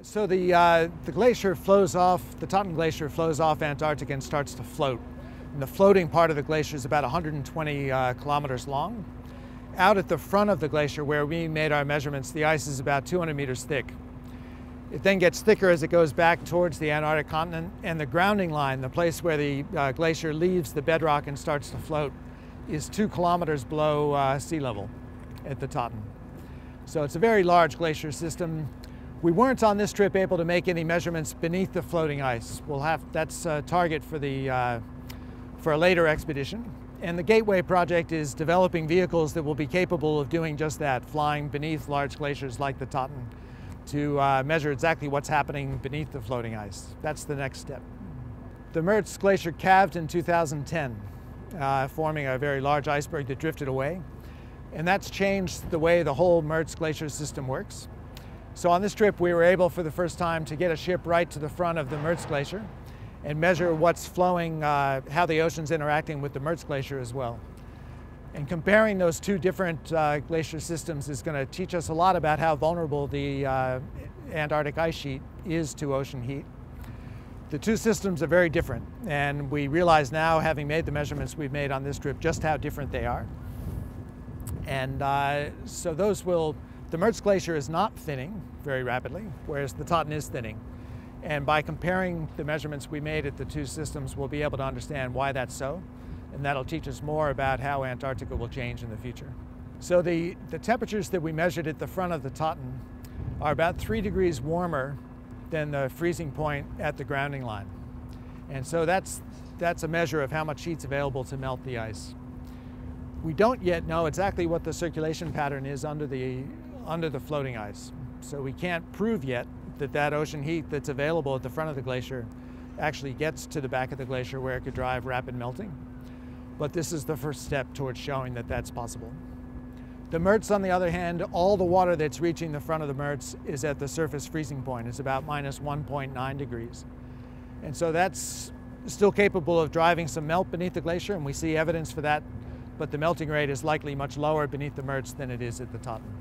So the glacier flows off, the Totten Glacier flows off Antarctica and starts to float. And the floating part of the glacier is about 120 kilometers long. Out at the front of the glacier where we made our measurements, the ice is about 200 meters thick. It then gets thicker as it goes back towards the Antarctic continent, and the grounding line, the place where the glacier leaves the bedrock and starts to float, is 2 kilometers below sea level at the Totten. So it's a very large glacier system. We weren't on this trip able to make any measurements beneath the floating ice. That's a target for a later expedition. And the Gateway project is developing vehicles that will be capable of doing just that, flying beneath large glaciers like the Totten to measure exactly what's happening beneath the floating ice. That's the next step. The Mertz Glacier calved in 2010, forming a very large iceberg that drifted away. And that's changed the way the whole Mertz Glacier system works. So on this trip, we were able for the first time to get a ship right to the front of the Mertz Glacier and measure what's flowing, how the ocean's interacting with the Mertz Glacier as well. And comparing those two different glacier systems is going to teach us a lot about how vulnerable the Antarctic ice sheet is to ocean heat. The two systems are very different, and we realize now, having made the measurements we've made on this trip, just how different they are. And so the Mertz Glacier is not thinning very rapidly, whereas the Totten is thinning. And by comparing the measurements we made at the two systems, we'll be able to understand why that's so. And that'll teach us more about how Antarctica will change in the future. So the temperatures that we measured at the front of the Totten are about 3 degrees warmer than the freezing point at the grounding line. And so that's a measure of how much heat's available to melt the ice. We don't yet know exactly what the circulation pattern is under the floating ice. So we can't prove yet that ocean heat that's available at the front of the glacier actually gets to the back of the glacier where it could drive rapid melting. But this is the first step towards showing that that's possible. The Mertz, on the other hand, all the water that's reaching the front of the Mertz is at the surface freezing point. It's about minus 1.9 degrees. And so that's still capable of driving some melt beneath the glacier, and we see evidence for that, but the melting rate is likely much lower beneath the Mertz than it is at the Totten.